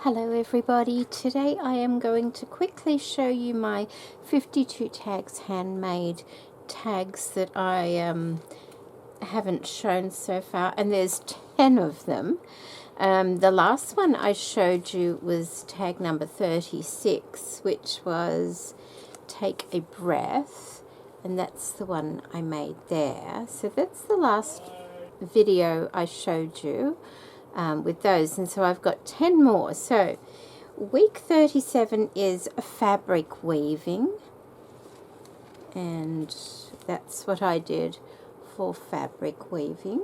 Hello everybody, today I am going to quickly show you my 52 tags handmade tags that I haven't shown so far, and there's 10 of them. The last one I showed you was tag number 36, which was Take a Breath, and that's the one I made there. So that's the last video I showed you with those, and so I've got 10 more. So week 37 is fabric weaving, and that's what I did for fabric weaving.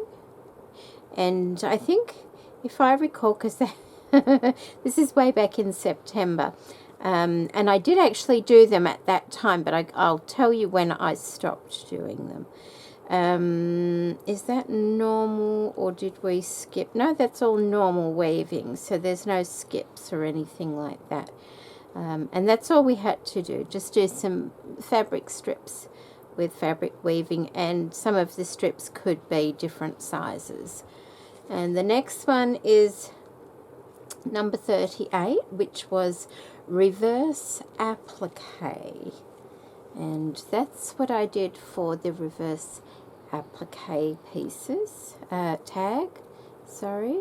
And I think, if I recall, because this is way back in September, and I did actually do them at that time, but I'll tell you when I stopped doing them. Is that normal, or did we skip? No, that's all normal weaving, so there's no skips or anything like that. And that's all we had to do, just do some fabric strips with fabric weaving, and some of the strips could be different sizes. And the next one is number 38, which was reverse applique, and that's what I did for the reverse applique pieces, tag, sorry.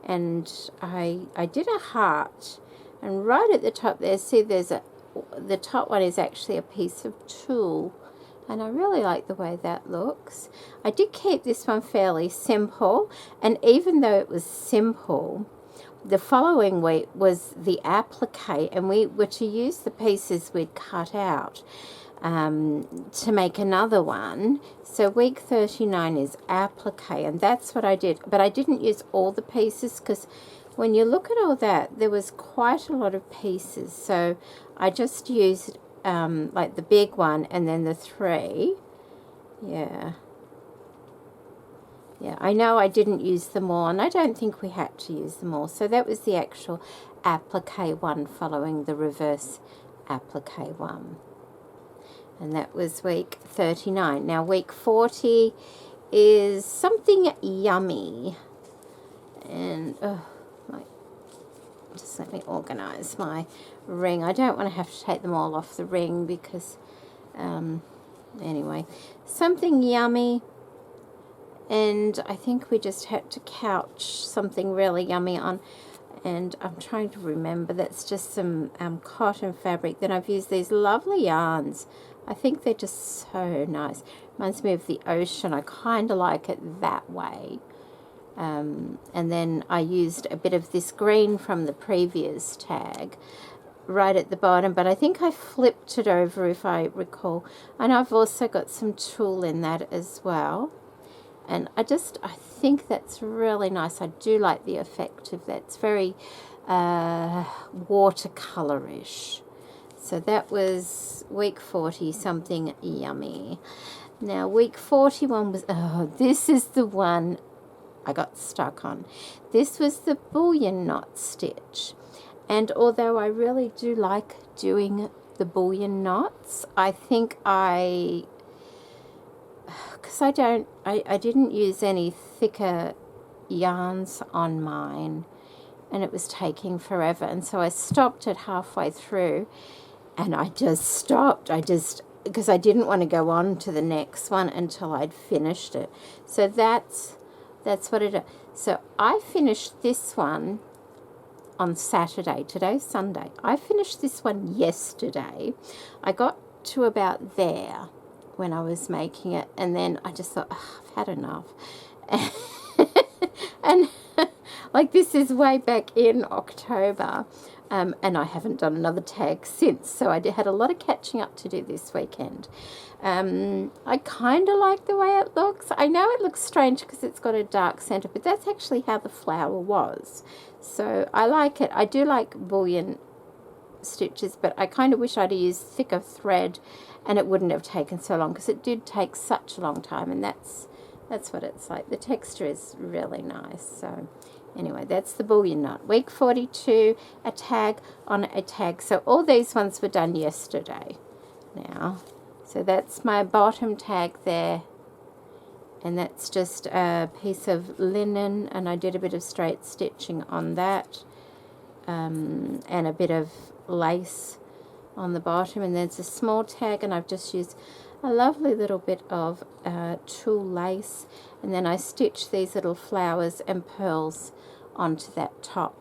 And I did a heart, and right at the top there, see there's the top one is actually a piece of tulle, and I really like the way that looks. I did keep this one fairly simple, and even though it was simple, the following week was the applique, and we were to use the pieces we'd cut out to make another one. So week 39 is applique, and that's what I did. But I didn't use all the pieces, because when you look at all that, there was quite a lot of pieces. So I just used like the big one and then the three. Yeah, I know I didn't use them all, and I don't think we had to use them all. So that was the actual applique one following the reverse applique one. And that was week 39. Now week 40 is something yummy. And just let me organize my ring. I don't want to have to take them all off the ring, because anyway, something yummy. And I think we just had to couch something really yummy on, and I'm trying to remember, that's just some cotton fabric. Then I've used these lovely yarns. I think they're just so nice. Reminds me of the ocean. I kind of like it that way. And then I used a bit of this green from the previous tag right at the bottom, but I think I flipped it over, if I recall. And I've also got some tulle in that as well. And I think that's really nice. I do like the effect of that. It's very watercolorish. So that was week 40, something yummy. Now week 41 was, this is the one I got stuck on. This was the bullion knot stitch. And although I really do like doing the bullion knots, I think because I didn't use any thicker yarns on mine, and it was taking forever, and so I stopped it halfway through, and I just stopped. Because I didn't want to go on to the next one until I'd finished it. So that's what it is. So I finished this one on Saturday. Today's Sunday. I finished this one yesterday. I got to about there when I was making it, and then I just thought, I've had enough. And like, this is way back in October, and I haven't done another tag since, so I had a lot of catching up to do this weekend. I kind of like the way it looks. I know it looks strange because it's got a dark center, but that's actually how the flower was. So I like it. I do like bullion stitches, but I kind of wish I'd used thicker thread, and it wouldn't have taken so long, because it did take such a long time, and that's what it's like. The texture is really nice. So anyway, that's the bullion knot. Week 42, a tag on a tag. So all these ones were done yesterday now. So that's my bottom tag there, and that's just a piece of linen, and I did a bit of straight stitching on that. and a bit of lace on the bottom, and there's a small tag, and I've just used a lovely little bit of tulle lace, and then I stitch these little flowers and pearls onto that top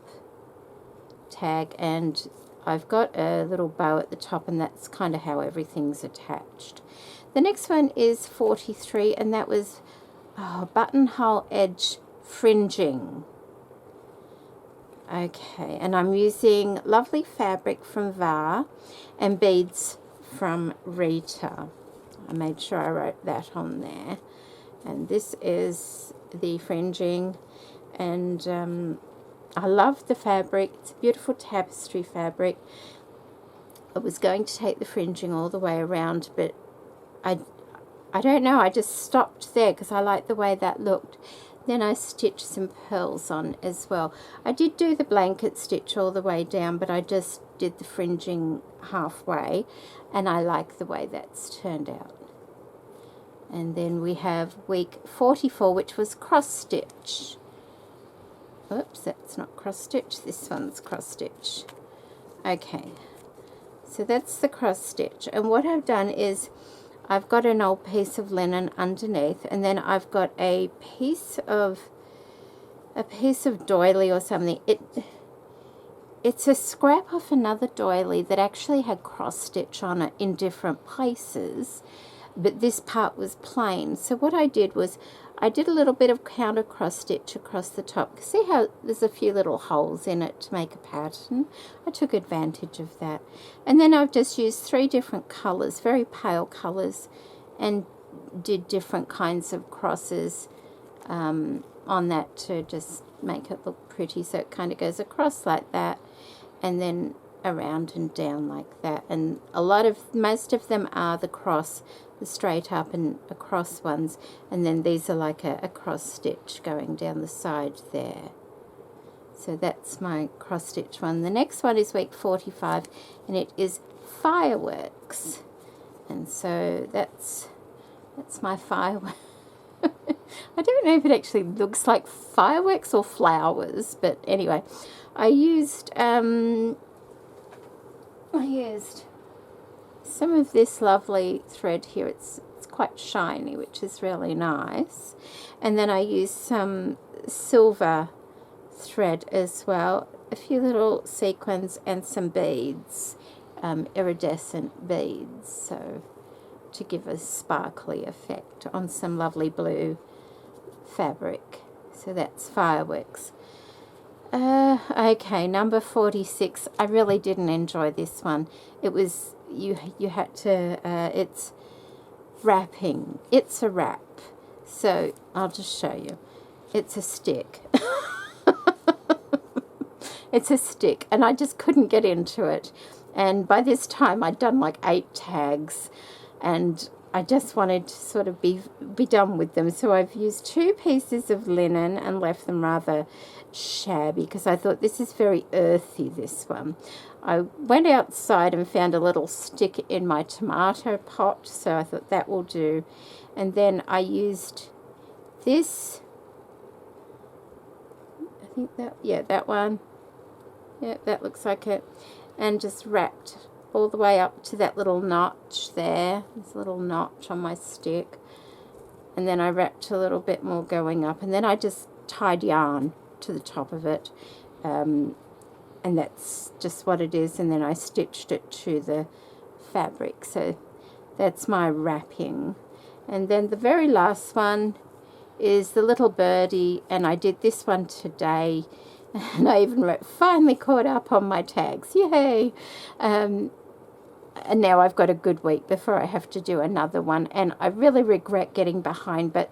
tag, and I've got a little bow at the top, and that's kind of how everything's attached. The next one is 43, and that was buttonhole edge fringing. Okay, and I'm using lovely fabric from VAR and beads from Rita. I made sure I wrote that on there. And this is the fringing, and I love the fabric. It's a beautiful tapestry fabric. I was going to take the fringing all the way around, but I don't know, I just stopped there because I like the way that looked. Then I stitched some pearls on as well. I did do the blanket stitch all the way down, but I just did the fringing halfway, and I like the way that's turned out. And then we have week 44, which was cross stitch. Oops, that's not cross stitch, this one's cross stitch. Okay, so that's the cross stitch, and what I've done is I've got an old piece of linen underneath, and then I've got a piece of doily or something. It's a scrap off another doily that actually had cross stitch on it in different places, but this part was plain. So what I did was I did a little bit of counter cross stitch across the top. See how there's a few little holes in it to make a pattern? I took advantage of that. And then I've just used 3 different colours, very pale colours, and did different kinds of crosses on that to just make it look pretty. So it kind of goes across like that, and then around and down like that. And most of them are the cross, the straight up and across ones, and then these are like a cross stitch going down the side there. So that's my cross stitch one. The next one is week 45, and it is fireworks, and so that's my fireworks. I don't know if it actually looks like fireworks or flowers, but anyway, I used some of this lovely thread here. It's quite shiny, which is really nice. And then I used some silver thread as well, a few little sequins and some beads, iridescent beads, so to give a sparkly effect on some lovely blue fabric. So that's fireworks. Okay, number 46. I really didn't enjoy this one. It was you had to it's wrapping. It's a wrap. So I'll just show you. It's a stick. It's a stick, and I just couldn't get into it. And by this time I'd done like 8 tags, and I just wanted to sort of be done with them. So I've used 2 pieces of linen and left them rather shabby because I thought this is very earthy, this one. I went outside and found a little stick in my tomato pot, so I thought that will do. And then I used this, I think that one. Yeah, that looks like it. And just wrapped all the way up to that little notch there. There's a little notch on my stick. And then I wrapped a little bit more going up. And then I just tied yarn to the top of it. And that's just what it is. And then I stitched it to the fabric. So that's my wrapping. And then the very last one is the little birdie. And I did this one today. And I even finally caught up on my tags. Yay! And now I've got a good week before I have to do another one. And I really regret getting behind, but,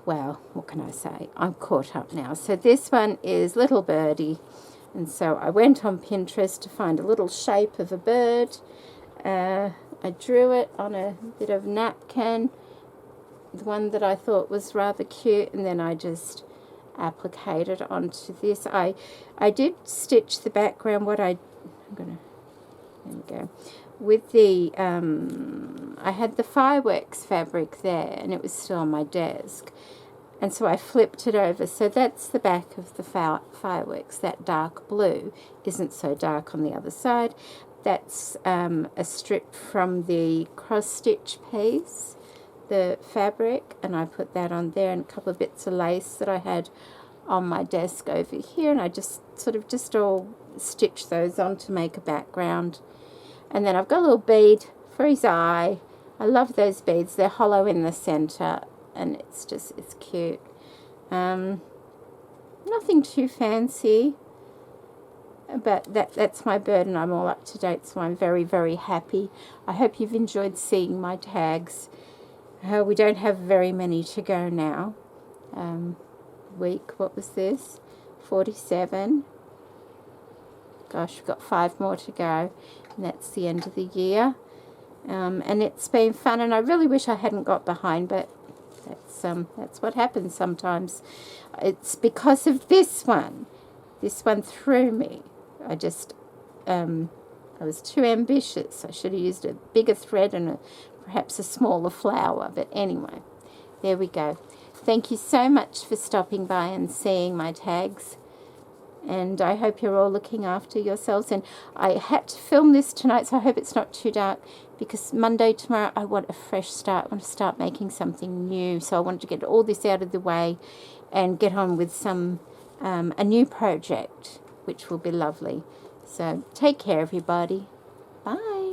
well, what can I say? I'm caught up now. So this one is Little Birdie. And so I went on Pinterest to find a little shape of a bird. I drew it on a bit of napkin, the one that I thought was rather cute, and then I just appliqued it onto this. I did stitch the background. There we go. With the I had the fireworks fabric there, and it was still on my desk, And so I flipped it over. So that's the back of the fireworks. That dark blue isn't so dark on the other side. That's a strip from the cross-stitch piece, the fabric, and I put that on there, and a couple of bits of lace that I had on my desk over here, and I just sort of just all stitched those on to make a background. And then I've got a little bead for his eye. I love those beads. They're hollow in the center, and it's cute. Nothing too fancy, but that's my bird, and I'm all up to date, so I'm very, very happy. I hope you've enjoyed seeing my tags. We don't have very many to go now. What was this? 47. Gosh, we've got 5 more to go, and that's the end of the year. And it's been fun, and I really wish I hadn't got behind, but that's what happens sometimes. It's because of this one. This one threw me. I was too ambitious. I should have used a bigger thread and perhaps a smaller flower. But anyway, there we go. Thank you so much for stopping by and seeing my tags. And I hope you're all looking after yourselves. And I had to film this tonight, so I hope it's not too dark, because Monday, tomorrow, I want a fresh start. I want to start making something new. So I wanted to get all this out of the way and get on with a new project, which will be lovely. So take care, everybody. Bye.